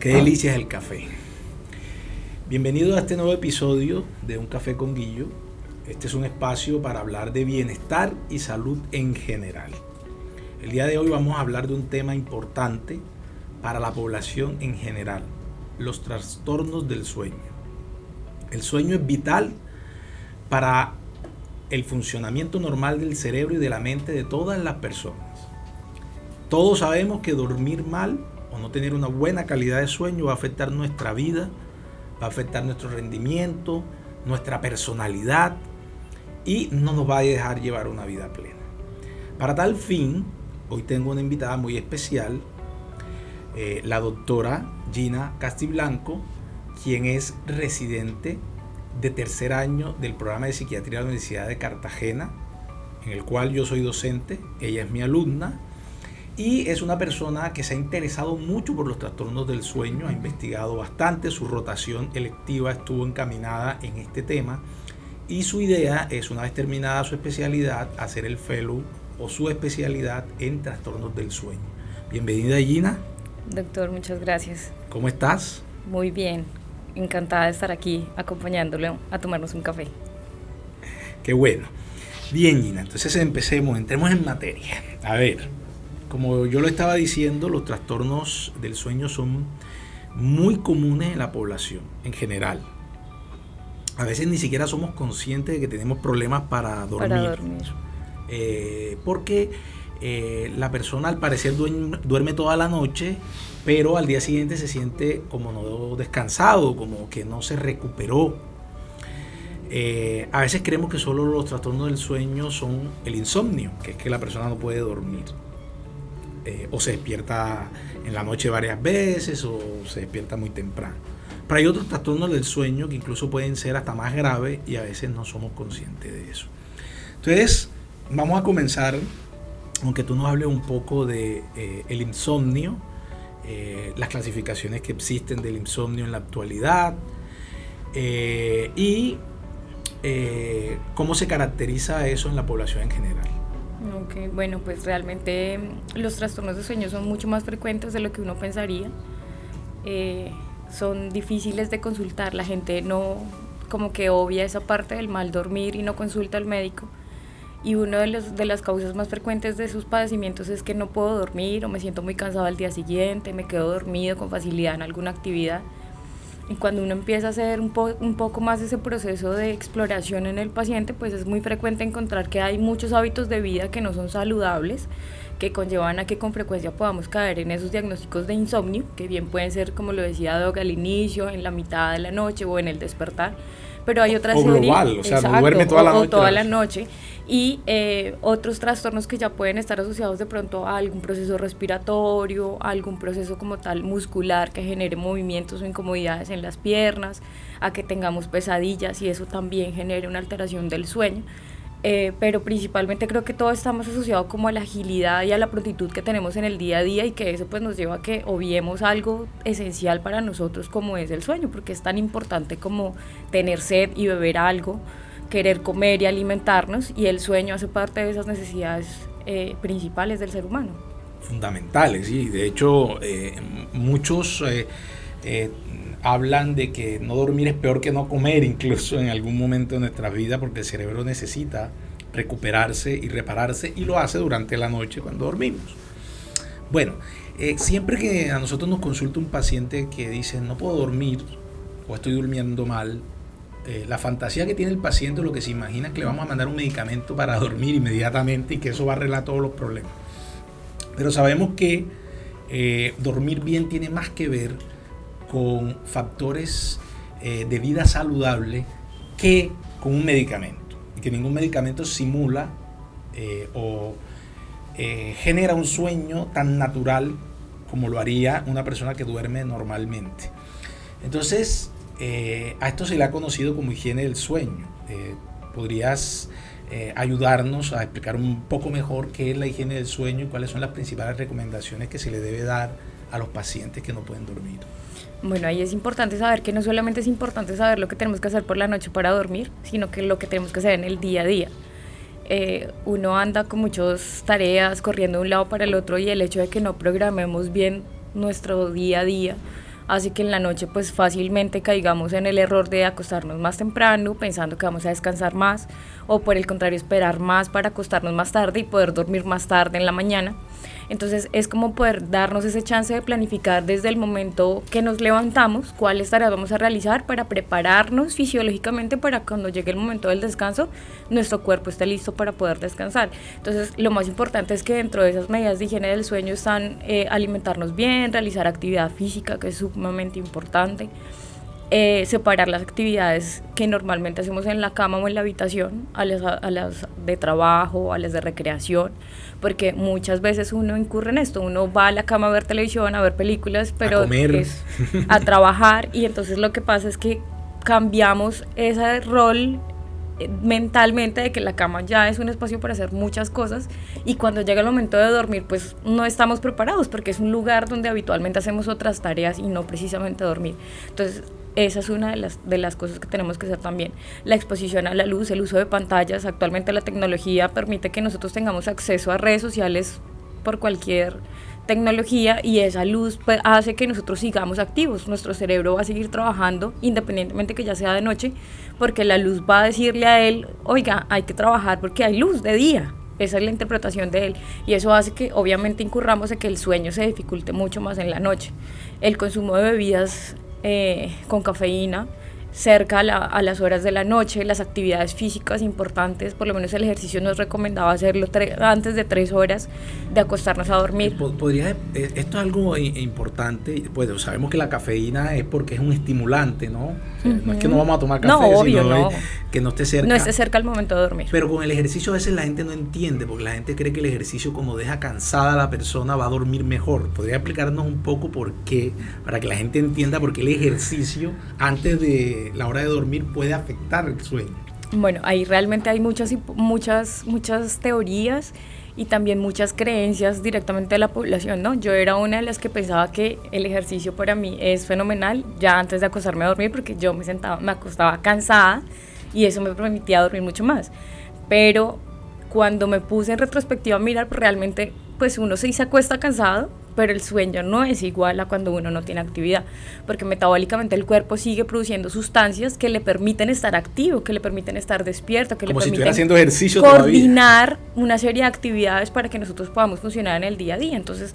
Qué delicia es el café. Bienvenido a este nuevo episodio de Un Café con Guillo. Este es un espacio para hablar de bienestar y salud en general. El día de hoy vamos a hablar de un tema importante para la población en general: los trastornos del sueño. El sueño es vital para el funcionamiento normal del cerebro y de la mente de todas las personas. Todos sabemos que dormir mal o no tener una buena calidad de sueño va a afectar nuestra vida, va a afectar nuestro rendimiento, nuestra personalidad y no nos va a dejar llevar una vida plena. Para tal fin, hoy tengo una invitada muy especial, la doctora Gina Castiblanco, quien es residente de tercer año del programa de psiquiatría de la Universidad de Cartagena, en el cual yo soy docente. Ella es mi alumna y es una persona que se ha interesado mucho por los trastornos del sueño, ha investigado bastante, su rotación electiva estuvo encaminada en este tema y su idea es, una vez terminada su especialidad, hacer el fellow o su especialidad en trastornos del sueño. Bienvenida, Gina. Doctor, muchas gracias. ¿Cómo estás? Muy bien, encantada de estar aquí acompañándole a tomarnos un café. Qué bueno. Bien, Gina, entonces entremos en materia. A ver, como yo lo estaba diciendo, los trastornos del sueño son muy comunes en la población en general. A veces ni siquiera somos conscientes de que tenemos problemas para dormir. Porque la persona al parecer duerme toda la noche, pero al día siguiente se siente como no descansado, como que no se recuperó. A veces creemos que solo los trastornos del sueño son el insomnio, que es que la persona no puede dormir. O se despierta en la noche varias veces o se despierta muy temprano. Pero hay otros trastornos del sueño que incluso pueden ser hasta más graves y a veces no somos conscientes de eso. Entonces, vamos a comenzar, aunque tú nos hables un poco de el insomnio, las clasificaciones que existen del insomnio en la actualidad y cómo se caracteriza eso en la población en general. Ok, bueno, pues realmente los trastornos de sueño son mucho más frecuentes de lo que uno pensaría. Son difíciles de consultar, la gente no, como que obvia esa parte del mal dormir y no consulta al médico. Y una de las causas más frecuentes de sus padecimientos es que no puedo dormir o me siento muy cansado al día siguiente, me quedo dormido con facilidad en alguna actividad. Y cuando uno empieza a hacer un poco más ese proceso de exploración en el paciente, pues es muy frecuente encontrar que hay muchos hábitos de vida que no son saludables, que conllevan a que con frecuencia podamos caer en esos diagnósticos de insomnio, que bien pueden ser, como lo decía Doc, al inicio, en la mitad de la noche o en el despertar. Pero hay otra serie, global, o sea, exacto, no duerme toda la noche. Toda la noche. Y otros trastornos que ya pueden estar asociados de pronto a algún proceso respiratorio, a algún proceso como tal muscular que genere movimientos o incomodidades en las piernas, a que tengamos pesadillas y eso también genere una alteración del sueño. Pero principalmente creo que todo está más asociado como a la agilidad y a la prontitud que tenemos en el día a día y que eso pues nos lleva a que obviemos algo esencial para nosotros como es el sueño, porque es tan importante como tener sed y beber algo, querer comer y alimentarnos, y el sueño hace parte de esas necesidades principales del ser humano. Fundamentales, sí. De hecho, muchos hablan de que no dormir es peor que no comer, incluso en algún momento de nuestra vida, porque el cerebro necesita recuperarse y repararse y lo hace durante la noche cuando dormimos. Bueno, siempre que a nosotros nos consulta un paciente que dice no puedo dormir o estoy durmiendo mal, la fantasía que tiene el paciente, lo que se imagina es que le vamos a mandar un medicamento para dormir inmediatamente y que eso va a arreglar todos los problemas. Pero sabemos que dormir bien tiene más que ver con factores de vida saludable que con un medicamento, y que ningún medicamento simula o genera un sueño tan natural como lo haría una persona que duerme normalmente. Entonces, a esto se le ha conocido como higiene del sueño. ¿Podrías ayudarnos a explicar un poco mejor qué es la higiene del sueño y cuáles son las principales recomendaciones que se le debe dar a los pacientes que no pueden dormir? Bueno, ahí es importante saber que no solamente es importante saber lo que tenemos que hacer por la noche para dormir, sino que lo que tenemos que hacer en el día a día. Uno anda con muchas tareas corriendo de un lado para el otro, y el hecho de que no programemos bien nuestro día a día hace que en la noche pues fácilmente caigamos en el error de acostarnos más temprano pensando que vamos a descansar más, o por el contrario esperar más para acostarnos más tarde y poder dormir más tarde en la mañana. Entonces es como poder darnos ese chance de planificar desde el momento que nos levantamos cuáles tareas vamos a realizar para prepararnos fisiológicamente para cuando llegue el momento del descanso nuestro cuerpo esté listo para poder descansar. Entonces lo más importante es que dentro de esas medidas de higiene del sueño están alimentarnos bien, realizar actividad física, que es sumamente importante, separar las actividades que normalmente hacemos en la cama o en la habitación a las de trabajo, a las de recreación, porque muchas veces uno incurre en esto, uno va a la cama a ver televisión, a ver películas, pero es a trabajar, y entonces lo que pasa es que cambiamos ese rol mentalmente de que la cama ya es un espacio para hacer muchas cosas, y cuando llega el momento de dormir pues no estamos preparados porque es un lugar donde habitualmente hacemos otras tareas y no precisamente dormir. Entonces esa es una de las cosas que tenemos que hacer también. La exposición a la luz, el uso de pantallas. Actualmente la tecnología permite que nosotros tengamos acceso a redes sociales por cualquier tecnología, y esa luz pues hace que nosotros sigamos activos. Nuestro cerebro va a seguir trabajando independientemente que ya sea de noche, porque la luz va a decirle a él, oiga, hay que trabajar porque hay luz de día. Esa es la interpretación de él, y eso hace que obviamente incurramos en que el sueño se dificulte mucho más en la noche. El consumo de bebidas con cafeína cerca a las horas de la noche, las actividades físicas importantes, por lo menos el ejercicio nos recomendaba hacerlo antes de 3 horas de acostarnos a dormir. Esto es algo importante, pues sabemos que la cafeína es porque es un estimulante, ¿no? O sea, no es que no vamos a tomar café, obvio, sino que no esté cerca. No esté cerca al momento de dormir. Pero con el ejercicio a veces la gente no entiende, porque la gente cree que el ejercicio, como deja cansada a la persona, va a dormir mejor. ¿Podría explicarnos un poco por qué? Para que la gente entienda por qué el ejercicio antes de la hora de dormir puede afectar el sueño. Bueno, ahí realmente hay muchas teorías y también muchas creencias directamente de la población, ¿no? Yo era una de las que pensaba que el ejercicio para mí es fenomenal ya antes de acostarme a dormir, porque yo me acostaba cansada y eso me permitía dormir mucho más. Pero cuando me puse en retrospectiva a mirar, pues realmente pues uno se acuesta cansado, pero el sueño no es igual a cuando uno no tiene actividad, porque metabólicamente el cuerpo sigue produciendo sustancias que le permiten estar activo, que le permiten estar despierto, que como le permiten haciendo ejercicio coordinar todavía una serie de actividades para que nosotros podamos funcionar en el día a día. Entonces,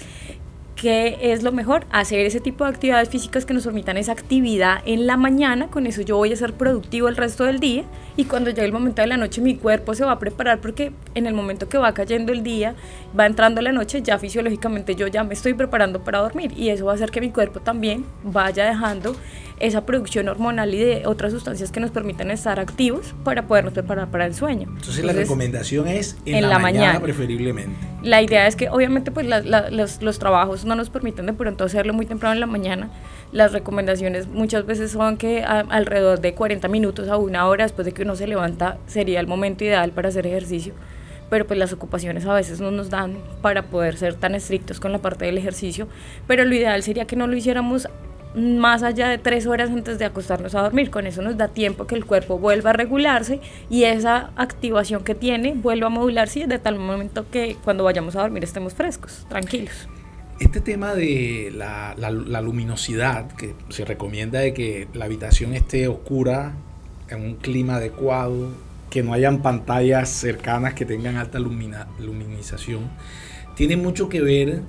¿qué es lo mejor? Hacer ese tipo de actividades físicas que nos permitan esa actividad en la mañana. Con eso yo voy a ser productivo el resto del día, y cuando llegue el momento de la noche mi cuerpo se va a preparar, porque en el momento que va cayendo el día, va entrando la noche, ya fisiológicamente yo ya me estoy preparando para dormir, y eso va a hacer que mi cuerpo también vaya dejando esa producción hormonal y de otras sustancias que nos permitan estar activos para podernos preparar para el sueño. Entonces la recomendación es en la mañana preferiblemente. La idea es que obviamente pues los trabajos no nos permiten de pronto hacerlo muy temprano en la mañana. Las recomendaciones muchas veces son que alrededor de 40 minutos a 1 hora después de que uno se levanta sería el momento ideal para hacer ejercicio, pero pues las ocupaciones a veces no nos dan para poder ser tan estrictos con la parte del ejercicio, pero lo ideal sería que no lo hiciéramos más allá de 3 horas antes de acostarnos a dormir. Con eso nos da tiempo que el cuerpo vuelva a regularse y esa activación que tiene vuelva a modularse de tal momento que cuando vayamos a dormir estemos frescos, tranquilos. Este tema de la luminosidad, que se recomienda de que la habitación esté oscura, en un clima adecuado, que no hayan pantallas cercanas que tengan alta luminización, tiene mucho que ver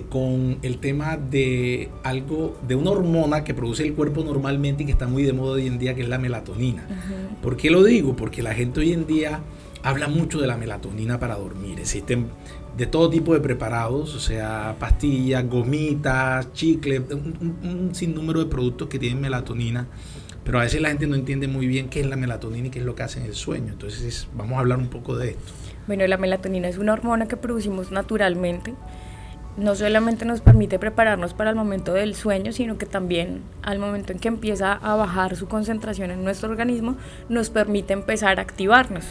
con el tema de una hormona que produce el cuerpo normalmente y que está muy de moda hoy en día, que es la melatonina. Uh-huh. ¿Por qué lo digo? Porque la gente hoy en día habla mucho de la melatonina para dormir. Existen de todo tipo de preparados, o sea, pastillas, gomitas, chicles, un sinnúmero de productos que tienen melatonina, pero a veces la gente no entiende muy bien qué es la melatonina y qué es lo que hace en el sueño. Entonces vamos a hablar un poco de esto. Bueno, la melatonina es una hormona que producimos naturalmente. No solamente nos permite prepararnos para el momento del sueño, sino que también al momento en que empieza a bajar su concentración en nuestro organismo, nos permite empezar a activarnos.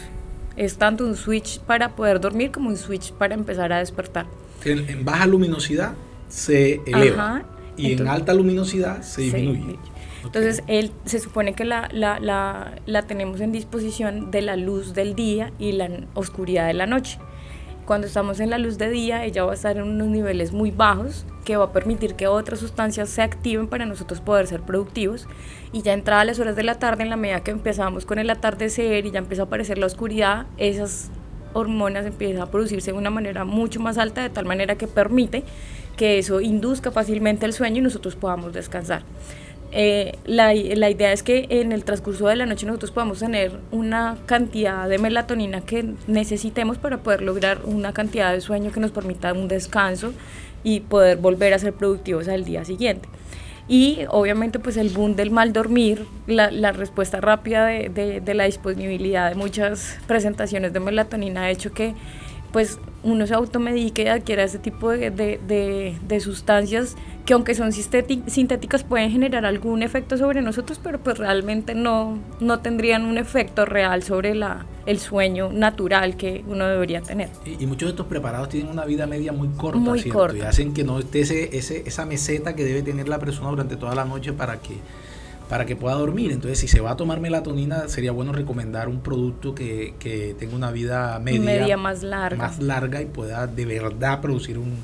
Es tanto un switch para poder dormir como un switch para empezar a despertar. En baja luminosidad se eleva. Ajá. Y entonces, en alta luminosidad se disminuye. Entonces se supone que la tenemos en disposición de la luz del día y la oscuridad de la noche. Cuando estamos en la luz de día, ella va a estar en unos niveles muy bajos, que va a permitir que otras sustancias se activen para nosotros poder ser productivos. Y ya entradas las horas de la tarde, en la medida que empezamos con el atardecer y ya empieza a aparecer la oscuridad, esas hormonas empiezan a producirse de una manera mucho más alta, de tal manera que permite que eso induzca fácilmente el sueño y nosotros podamos descansar. La idea es que en el transcurso de la noche nosotros podamos tener una cantidad de melatonina que necesitemos para poder lograr una cantidad de sueño que nos permita un descanso y poder volver a ser productivos al día siguiente. Y obviamente pues el boom del mal dormir, la respuesta rápida de la disponibilidad de muchas presentaciones de melatonina ha hecho que pues uno se automedique y adquiera este tipo de sustancias que, aunque son sintéticas, pueden generar algún efecto sobre nosotros, pero pues realmente no tendrían un efecto real sobre el sueño natural que uno debería tener. Y muchos de estos preparados tienen una vida media muy corta, muy ¿cierto? corta. Y hacen que no esté esa meseta que debe tener la persona durante toda la noche para que pueda dormir. Entonces, si se va a tomar melatonina, sería bueno recomendar un producto que tenga una vida media más larga y pueda de verdad producir un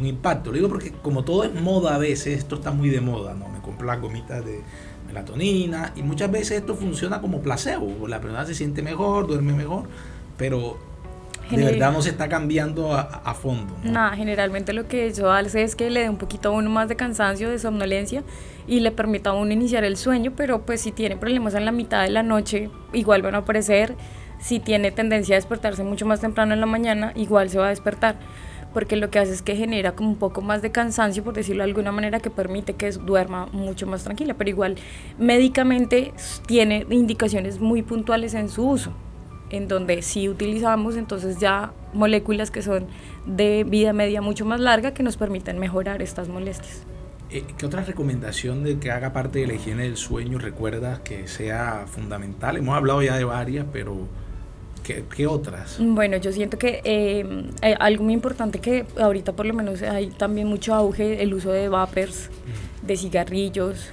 impacto. Lo digo porque como todo es moda a veces, esto está muy de moda, ¿no? Me compro las gomitas de melatonina y muchas veces esto funciona como placebo. La persona se siente mejor, duerme mejor, pero de verdad no se está cambiando a fondo, ¿no? Nada, generalmente lo que eso hace es que le dé un poquito a uno más de cansancio, de somnolencia y le permita a uno iniciar el sueño, pero pues si tiene problemas en la mitad de la noche, igual van a aparecer. Si tiene tendencia a despertarse mucho más temprano en la mañana, igual se va a despertar, porque lo que hace es que genera como un poco más de cansancio, por decirlo de alguna manera, que permite que duerma mucho más tranquila, pero igual médicamente tiene indicaciones muy puntuales en su uso, en donde sí utilizamos entonces ya moléculas que son de vida media mucho más larga que nos permiten mejorar estas molestias. ¿Qué otra recomendación de que haga parte de la higiene del sueño recuerdas que sea fundamental? Hemos hablado ya de varias, pero ¿qué otras? Bueno, yo siento que algo muy importante que ahorita por lo menos hay también mucho auge, el uso de vapers, de cigarrillos,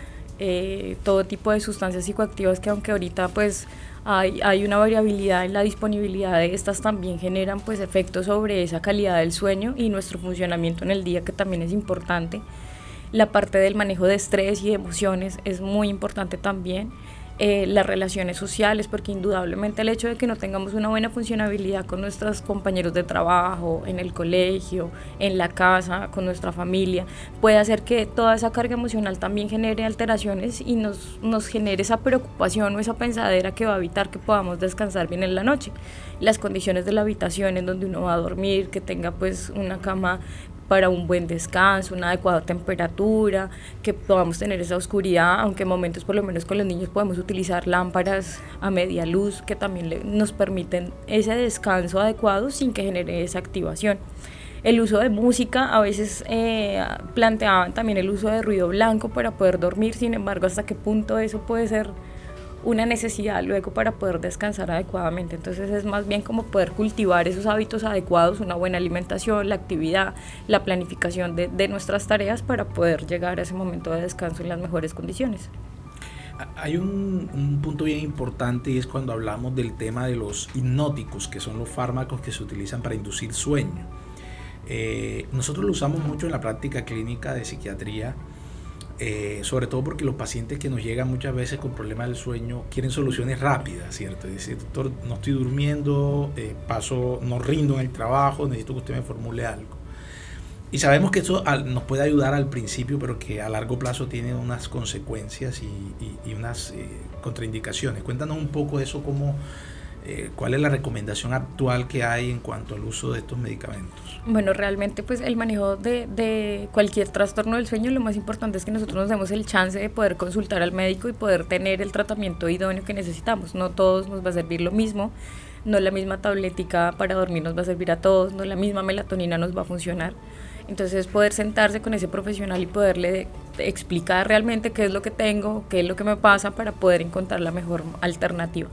todo tipo de sustancias psicoactivas que, aunque ahorita pues hay una variabilidad en la disponibilidad de estas, también generan pues efectos sobre esa calidad del sueño y nuestro funcionamiento en el día, que también es importante. La parte del manejo de estrés y de emociones es muy importante también. Las relaciones sociales, porque indudablemente el hecho de que no tengamos una buena funcionabilidad con nuestros compañeros de trabajo, en el colegio, en la casa, con nuestra familia, puede hacer que toda esa carga emocional también genere alteraciones y nos genere esa preocupación o esa pensadera que va a evitar que podamos descansar bien en la noche. Las condiciones de la habitación en donde uno va a dormir, que tenga pues una cama para un buen descanso, una adecuada temperatura, que podamos tener esa oscuridad, aunque en momentos por lo menos con los niños podemos utilizar lámparas a media luz que también nos permiten ese descanso adecuado sin que genere esa activación. El uso de música, a veces planteaban también el uso de ruido blanco para poder dormir, sin embargo, hasta qué punto eso puede ser una necesidad luego para poder descansar adecuadamente. Entonces es más bien como poder cultivar esos hábitos adecuados, una buena alimentación, la actividad, la planificación de nuestras tareas para poder llegar a ese momento de descanso en las mejores condiciones. Hay un punto bien importante, y es cuando hablamos del tema de los hipnóticos, que son los fármacos que se utilizan para inducir sueño. Nosotros lo usamos mucho en la práctica clínica de psiquiatría, sobre todo porque los pacientes que nos llegan muchas veces con problemas del sueño quieren soluciones rápidas, ¿cierto? Dice, doctor, no estoy durmiendo, no rindo en el trabajo, necesito que usted me formule algo. Y sabemos que eso nos puede ayudar al principio, pero que a largo plazo tiene unas consecuencias y unas contraindicaciones. Cuéntanos un poco de eso, ¿cuál es la recomendación actual que hay en cuanto al uso de estos medicamentos? Bueno, realmente pues el manejo de cualquier trastorno del sueño, lo más importante es que nosotros nos demos el chance de poder consultar al médico y poder tener el tratamiento idóneo que necesitamos. No todos nos va a servir lo mismo, no la misma tabletica para dormir nos va a servir a todos, no la misma melatonina nos va a funcionar. Entonces poder sentarse con ese profesional y poderle explicar realmente qué es lo que tengo, qué es lo que me pasa, para poder encontrar la mejor alternativa.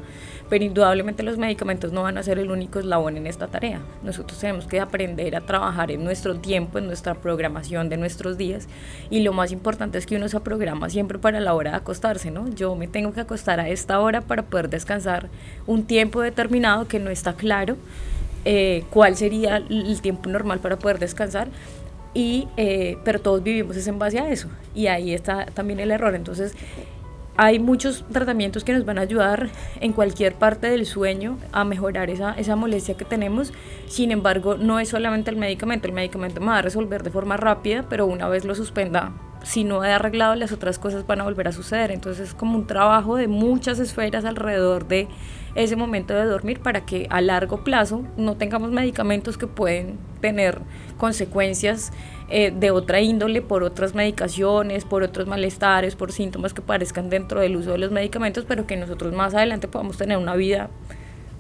Pero indudablemente los medicamentos no van a ser el único eslabón en esta tarea. Nosotros tenemos que aprender a trabajar en nuestro tiempo, en nuestra programación de nuestros días, y lo más importante es que uno se programa siempre para la hora de acostarse, ¿no? Yo me tengo que acostar a esta hora para poder descansar un tiempo determinado que no está claro, cuál sería el tiempo normal para poder descansar, pero todos vivimos es en base a eso, y ahí está también el error. Entonces hay muchos tratamientos que nos van a ayudar en cualquier parte del sueño a mejorar esa molestia que tenemos. Sin embargo, no es solamente el medicamento me va a resolver de forma rápida, pero una vez lo suspenda, si no he arreglado, las otras cosas van a volver a suceder. Entonces es como un trabajo de muchas esferas alrededor de ese momento de dormir, para que a largo plazo no tengamos medicamentos que pueden tener consecuencias de otra índole, por otras medicaciones, por otros malestares, por síntomas que parezcan dentro del uso de los medicamentos, pero que nosotros más adelante podamos tener una vida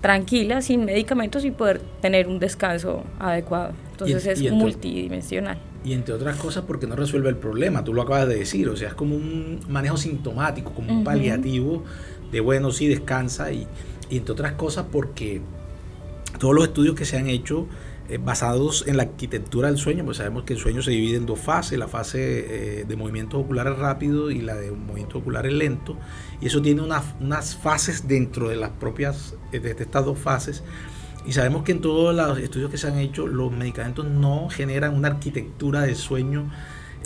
tranquila, sin medicamentos, y poder tener un descanso adecuado. Entonces es multidimensional. Y entre otras cosas porque no resuelve el problema, tú lo acabas de decir, o sea, es como un manejo sintomático, como un paliativo de bueno, sí, descansa, y entre otras cosas porque todos los estudios que se han hecho basados en la arquitectura del sueño, pues sabemos que el sueño se divide en dos fases, la fase de movimientos oculares rápidos y la de movimientos oculares lentos, y eso tiene unas fases dentro de las propias, de estas dos fases. Y sabemos que en todos los estudios que se han hecho, los medicamentos no generan una arquitectura del sueño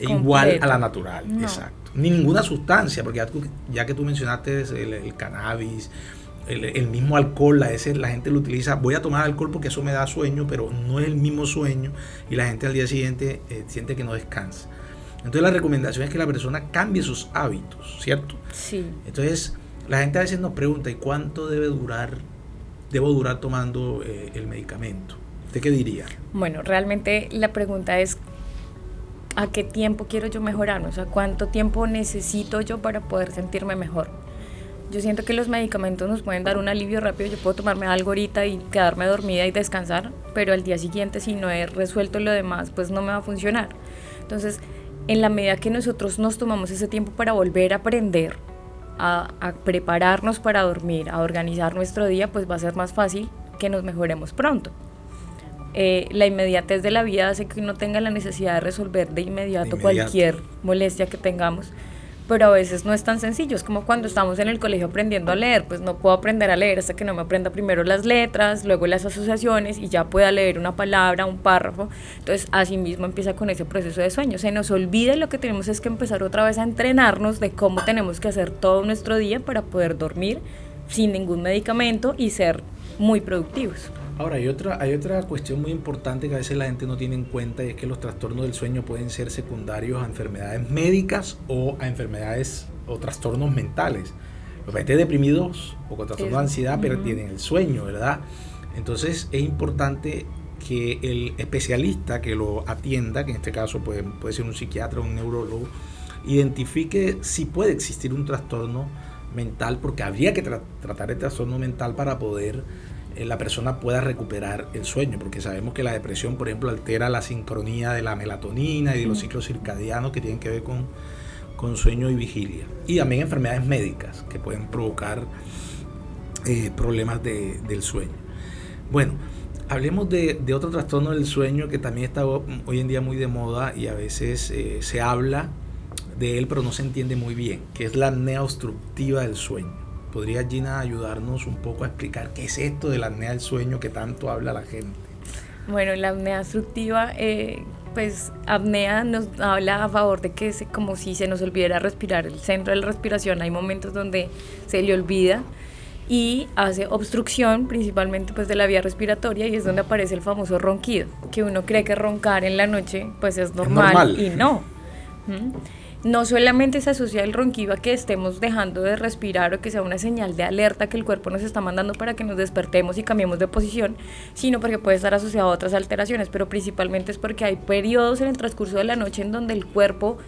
igual a la natural, no. Exacto. Ni ninguna sustancia, porque ya que tú mencionaste el cannabis, el mismo alcohol, la gente lo utiliza, voy a tomar alcohol porque eso me da sueño, pero no es el mismo sueño, y la gente al día siguiente siente que no descansa. Entonces la recomendación es que la persona cambie sus hábitos, ¿cierto? Sí. Entonces la gente a veces nos pregunta, ¿y cuánto debo durar tomando el medicamento? ¿Usted qué diría? Bueno, realmente la pregunta es, ¿a qué tiempo quiero yo mejorar? O sea, ¿cuánto tiempo necesito yo para poder sentirme mejor? Yo siento que los medicamentos nos pueden dar un alivio rápido. Yo puedo tomarme algo ahorita y quedarme dormida y descansar, pero al día siguiente, si no he resuelto lo demás, pues no me va a funcionar. Entonces, en la medida que nosotros nos tomamos ese tiempo para volver a aprender, a prepararnos para dormir, a organizar nuestro día, pues va a ser más fácil que nos mejoremos pronto. La inmediatez de la vida hace que uno tenga la necesidad de resolver de inmediato cualquier molestia que tengamos, pero a veces no es tan sencillo. Es como cuando estamos en el colegio aprendiendo a leer, pues no puedo aprender a leer hasta que no me aprenda primero las letras, luego las asociaciones, y ya pueda leer una palabra, un párrafo. Entonces así mismo empieza con ese proceso de sueño. Se nos olvida, y lo que tenemos es que empezar otra vez a entrenarnos de cómo tenemos que hacer todo nuestro día para poder dormir sin ningún medicamento y ser muy productivos. Ahora, hay otra cuestión muy importante que a veces la gente no tiene en cuenta, y es que los trastornos del sueño pueden ser secundarios a enfermedades médicas o a enfermedades o trastornos mentales. Los pacientes deprimidos o con trastornos de ansiedad pierden el sueño, ¿verdad? Entonces es importante que el especialista que lo atienda, que en este caso puede ser un psiquiatra o un neurólogo, identifique si puede existir un trastorno mental, porque habría que tratar el trastorno mental para poder la persona pueda recuperar el sueño, porque sabemos que la depresión, por ejemplo, altera la sincronía de la melatonina y de los ciclos circadianos que tienen que ver con sueño y vigilia, y también enfermedades médicas que pueden provocar problemas del sueño. Bueno, hablemos de otro trastorno del sueño que también está hoy en día muy de moda, y a veces se habla de él pero no se entiende muy bien, que es la apnea obstructiva del sueño. ¿Podría Gina ayudarnos un poco a explicar qué es esto de la apnea del sueño que tanto habla la gente? Bueno, la apnea obstructiva, pues apnea nos habla a favor de que como si se nos olvidara respirar. El centro de la respiración, hay momentos donde se le olvida y hace obstrucción principalmente pues de la vía respiratoria, y es donde aparece el famoso ronquido, que uno cree que roncar en la noche pues es normal. Y no. No solamente se asocia el ronquido a que estemos dejando de respirar o que sea una señal de alerta que el cuerpo nos está mandando para que nos despertemos y cambiemos de posición, sino porque puede estar asociado a otras alteraciones, pero principalmente es porque hay periodos en el transcurso de la noche en donde el cuerpo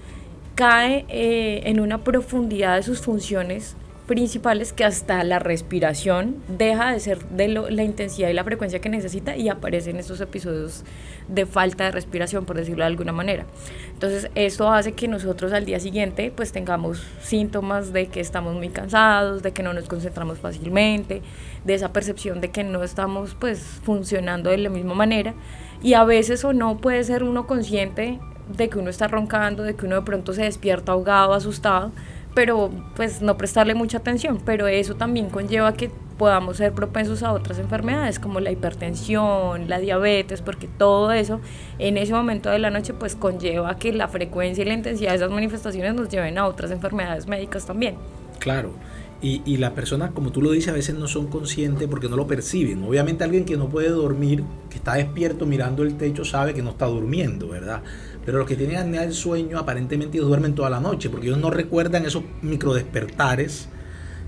cae en una profundidad de sus funciones principales, que hasta la respiración deja de ser de la intensidad y la frecuencia que necesita, y aparecen estos episodios de falta de respiración, por decirlo de alguna manera. Entonces esto hace que nosotros al día siguiente pues tengamos síntomas de que estamos muy cansados, de que no nos concentramos fácilmente, de esa percepción de que no estamos pues funcionando de la misma manera, y a veces o no puede ser uno consciente de que uno está roncando, de que uno de pronto se despierta ahogado, asustado, pero pues no prestarle mucha atención. Pero eso también conlleva que podamos ser propensos a otras enfermedades como la hipertensión, la diabetes, porque todo eso en ese momento de la noche pues conlleva que la frecuencia y la intensidad de esas manifestaciones nos lleven a otras enfermedades médicas también. Claro. Y las personas, como tú lo dices, a veces no son conscientes porque no lo perciben. Obviamente alguien que no puede dormir, que está despierto mirando el techo, sabe que no está durmiendo, ¿verdad? Pero los que tienen apnea del sueño, aparentemente ellos duermen toda la noche, porque ellos no recuerdan esos microdespertares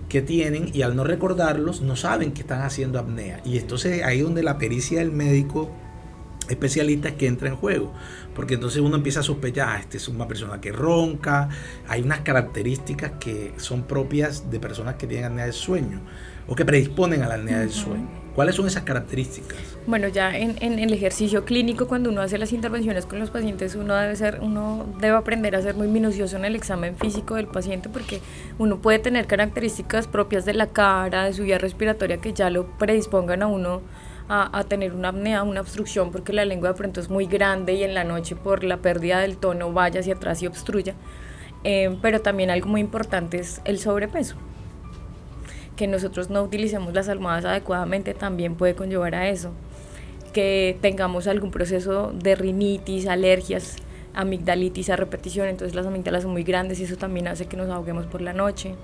que tienen, y al no recordarlos, no saben que están haciendo apnea. Y entonces ahí es donde la pericia del médico especialista es que entra en juego, porque entonces uno empieza a sospechar, esta es una persona que ronca, hay unas características que son propias de personas que tienen apnea del sueño o que predisponen a la apnea del sueño. ¿Cuáles son esas características? Bueno, ya en el ejercicio clínico, cuando uno hace las intervenciones con los pacientes, uno debe aprender a ser muy minucioso en el examen físico del paciente, porque uno puede tener características propias de la cara, de su vía respiratoria, que ya lo predispongan a uno a tener una apnea, una obstrucción, porque la lengua de pronto es muy grande y en la noche por la pérdida del tono vaya hacia atrás y obstruya. Pero también algo muy importante es el sobrepeso. Que nosotros no utilicemos las almohadas adecuadamente también puede conllevar a eso. Que tengamos algún proceso de rinitis, alergias, amigdalitis a repetición, entonces las amígdalas son muy grandes y eso también hace que nos ahoguemos por la noche.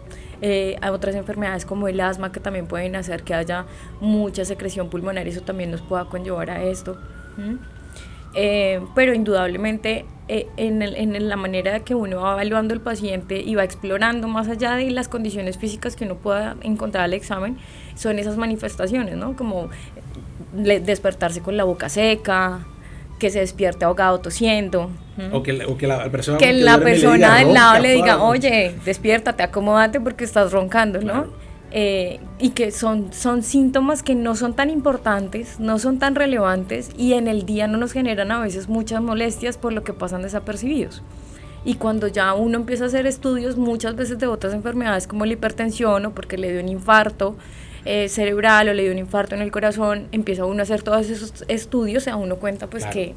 Hay otras enfermedades como el asma que también pueden hacer que haya mucha secreción pulmonar y eso también nos pueda conllevar a esto. Pero indudablemente en la manera de que uno va evaluando al paciente y va explorando más allá de las condiciones físicas que uno pueda encontrar al examen, son esas manifestaciones, ¿no? Como despertarse con la boca seca, que se despierte ahogado tosiendo. O que la persona, que la persona del lado le diga, oye, despiértate, acomódate porque estás roncando, ¿no? Claro. Y que son síntomas que no son tan importantes, no son tan relevantes y en el día no nos generan a veces muchas molestias por lo que pasan desapercibidos. Y cuando ya uno empieza a hacer estudios muchas veces de otras enfermedades como la hipertensión o porque le dio un infarto cerebral o le dio un infarto en el corazón, empieza uno a hacer todos esos estudios, se da uno cuenta pues claro. Que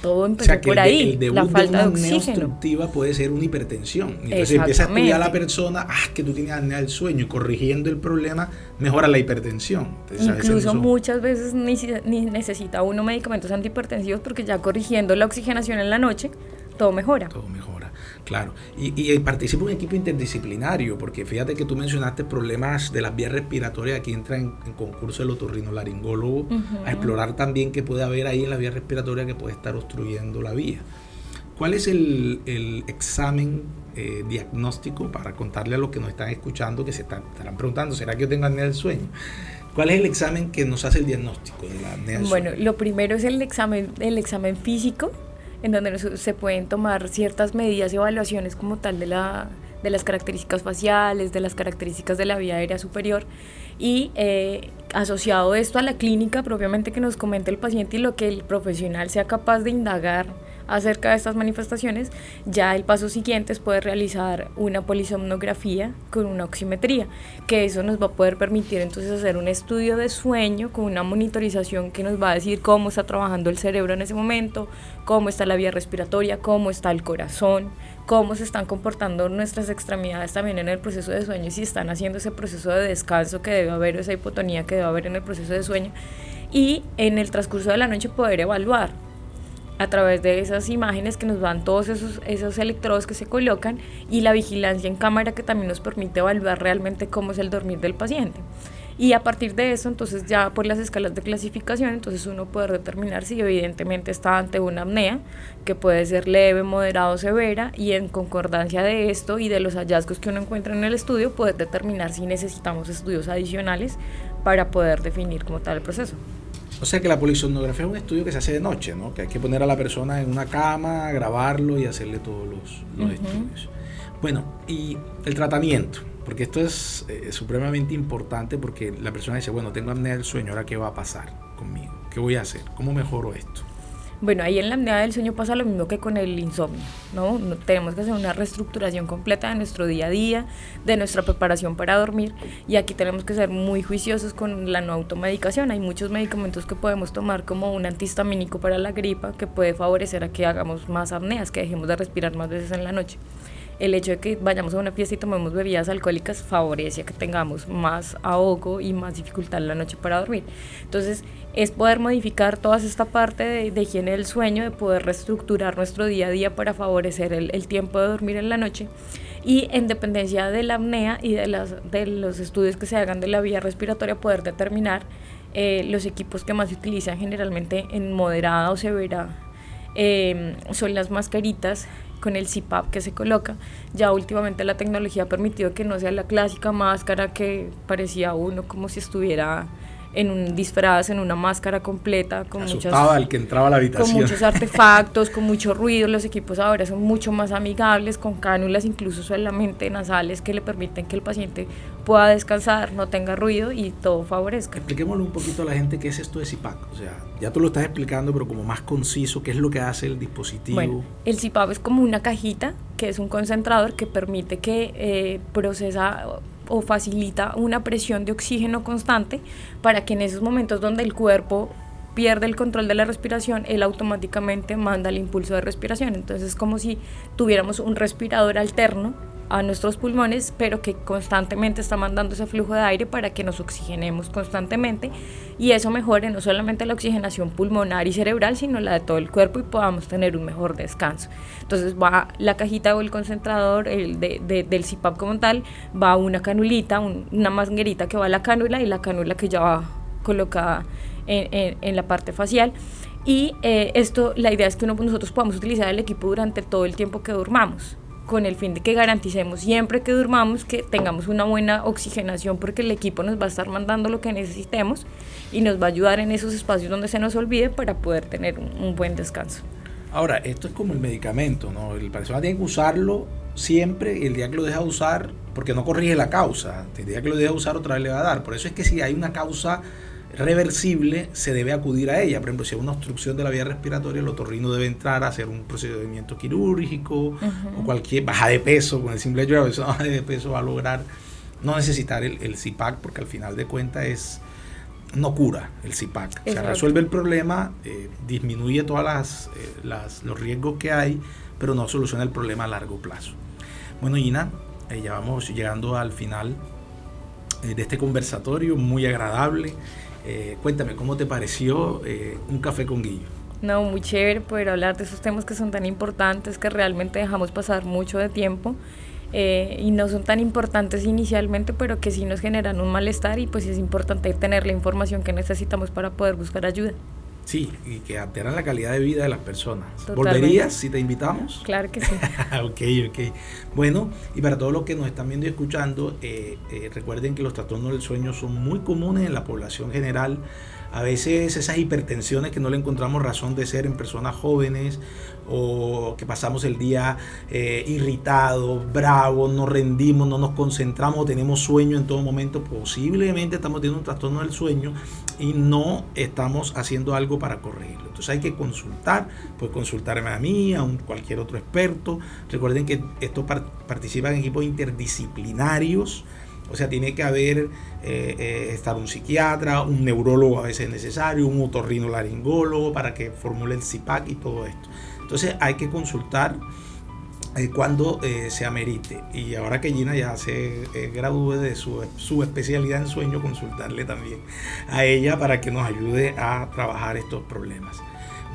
todo empezó por ahí, la falta de oxígeno. Obstructiva puede ser una hipertensión. Entonces empieza a estudiar a la persona, que tú tienes apnea del sueño, y corrigiendo el problema mejora la hipertensión. Entonces, incluso muchas veces ni necesita uno medicamentos antihipertensivos porque ya corrigiendo la oxigenación en la noche, todo mejora. Todo mejora, claro. Y participa un equipo interdisciplinario, porque fíjate que tú mencionaste problemas de las vías respiratorias. Aquí entra en concurso el otorrinolaringólogo a explorar también qué puede haber ahí en la vía respiratoria que puede estar obstruyendo la vía. ¿Cuál es el examen diagnóstico, para contarle a los que nos están escuchando, que estarán preguntando, ¿será que yo tengo apnea del sueño? ¿Cuál es el examen que nos hace el diagnóstico de la apnea del sueño? Bueno, lo primero es el examen físico, en donde se pueden tomar ciertas medidas y evaluaciones como tal de las características faciales, de las características de la vía aérea superior y asociado esto a la clínica propiamente que nos comente el paciente y lo que el profesional sea capaz de indagar acerca de estas manifestaciones, ya el paso siguiente es poder realizar una polisomnografía con una oximetría, que eso nos va a poder permitir entonces hacer un estudio de sueño con una monitorización que nos va a decir cómo está trabajando el cerebro en ese momento, cómo está la vía respiratoria, cómo está el corazón, cómo se están comportando nuestras extremidades también en el proceso de sueño y si están haciendo ese proceso de descanso que debe haber, esa hipotonía que debe haber en el proceso de sueño, y en el transcurso de la noche poder evaluar a través de esas imágenes que nos dan todos esos electrodos que se colocan y la vigilancia en cámara que también nos permite evaluar realmente cómo es el dormir del paciente. Y a partir de eso, entonces ya por las escalas de clasificación, entonces uno puede determinar si evidentemente está ante una apnea, que puede ser leve, moderada o severa, y en concordancia de esto y de los hallazgos que uno encuentra en el estudio, poder determinar si necesitamos estudios adicionales para poder definir como tal el proceso. O sea que la polisomnografía es un estudio que se hace de noche, ¿no? Que hay que poner a la persona en una cama, grabarlo y hacerle todos los estudios. Bueno, y el tratamiento, porque esto es supremamente importante, porque la persona dice, bueno, tengo apnea del sueño, ¿ahora qué va a pasar conmigo? ¿Qué voy a hacer? ¿Cómo mejoro esto? Bueno, ahí en la apnea del sueño pasa lo mismo que con el insomnio, ¿no? Tenemos que hacer una reestructuración completa de nuestro día a día, de nuestra preparación para dormir, y aquí tenemos que ser muy juiciosos con la no automedicación. Hay muchos medicamentos que podemos tomar, como un antihistamínico para la gripa, que puede favorecer a que hagamos más apneas, que dejemos de respirar más veces en la noche. el hecho de que vayamos a una fiesta y tomemos bebidas alcohólicas favorece a que tengamos más ahogo y más dificultad en la noche para dormir. Entonces es poder modificar toda esta parte de higiene del sueño, de poder reestructurar nuestro día a día para favorecer el tiempo de dormir en la noche. Y en dependencia de la apnea y de los estudios que se hagan de la vía respiratoria, poder determinar los equipos que más se utilizan generalmente en moderada o severa son las mascaritas con el CPAP que se coloca. Ya últimamente la tecnología ha permitido que no sea la clásica máscara que parecía uno como si estuviera en un disfraz, en una máscara completa, con asustaba al que entraba a la habitación, con muchos artefactos, con mucho ruido. Los equipos ahora son mucho más amigables, con cánulas incluso solamente nasales que le permiten que el paciente pueda descansar, no tenga ruido y todo favorezca. Expliquémosle un poquito a la gente qué es esto de CPAP. O sea, ya tú lo estás explicando, pero como más conciso, ¿qué es lo que hace el dispositivo? Bueno, el CPAP es como una cajita que es un concentrador que permite que procesa o facilita una presión de oxígeno constante para que en esos momentos donde el cuerpo pierde el control de la respiración, él automáticamente manda el impulso de respiración. Entonces es como si tuviéramos un respirador alterno a nuestros pulmones, pero que constantemente está mandando ese flujo de aire para que nos oxigenemos constantemente y eso mejore no solamente la oxigenación pulmonar y cerebral, sino la de todo el cuerpo y podamos tener un mejor descanso. Entonces va la cajita o el concentrador del CPAP como tal, va una canulita, una manguerita que va a la cánula y la cánula que ya va colocada en la parte facial. Y esto, la idea es que nosotros podamos utilizar el equipo durante todo el tiempo que durmamos, con el fin de que garanticemos siempre que durmamos que tengamos una buena oxigenación, porque el equipo nos va a estar mandando lo que necesitemos y nos va a ayudar en esos espacios donde se nos olvide para poder tener un buen descanso. Ahora, esto es como el medicamento, ¿no? La persona tiene que usarlo siempre y el día que lo deja de usar, porque no corrige la causa, el día que lo deja de usar otra vez le va a dar. Por eso es que si hay una causa reversible, se debe acudir a ella. Por ejemplo, si hay una obstrucción de la vía respiratoria, el otorrino debe entrar a hacer un procedimiento quirúrgico o cualquier baja de peso. Con el simple hecho de que baja de peso va a lograr no necesitar el CPAP, porque al final de cuentas no cura el CPAP. O sea, resuelve el problema, disminuye todas los riesgos que hay, pero no soluciona el problema a largo plazo. Bueno, Gina, ya vamos llegando al final de este conversatorio muy agradable. Cuéntame, ¿cómo te pareció un café con Guillo? No, muy chévere poder hablar de esos temas que son tan importantes, que realmente dejamos pasar mucho de tiempo y no son tan importantes inicialmente, pero que sí nos generan un malestar y pues es importante tener la información que necesitamos para poder buscar ayuda. Sí, y que alteran la calidad de vida de las personas. Totalmente. ¿Volverías si te invitamos? Claro que sí. Ok. Bueno, y para todos los que nos están viendo y escuchando, recuerden que los trastornos del sueño son muy comunes en la población general. A veces esas hipertensiones que no le encontramos razón de ser en personas jóvenes, o que pasamos el día irritados, bravos, no rendimos, no nos concentramos, tenemos sueño en todo momento, posiblemente estamos teniendo un trastorno del sueño y no estamos haciendo algo para corregirlo. Entonces hay que consultar, pues consultarme a mí, a cualquier otro experto. Recuerden que esto participa en equipos interdisciplinarios. O sea, tiene que haber, estar un psiquiatra, un neurólogo a veces es necesario, un otorrinolaringólogo para que formule el CPAP y todo esto. Entonces hay que consultar cuando se amerite. Y ahora que Gina ya se gradúe de su especialidad en sueño, consultarle también a ella para que nos ayude a trabajar estos problemas.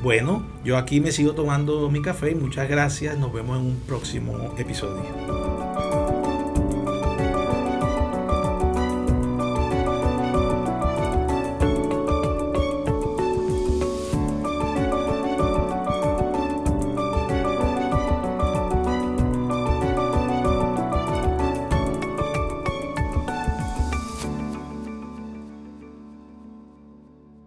Bueno, yo aquí me sigo tomando mi café y muchas gracias. Nos vemos en un próximo episodio.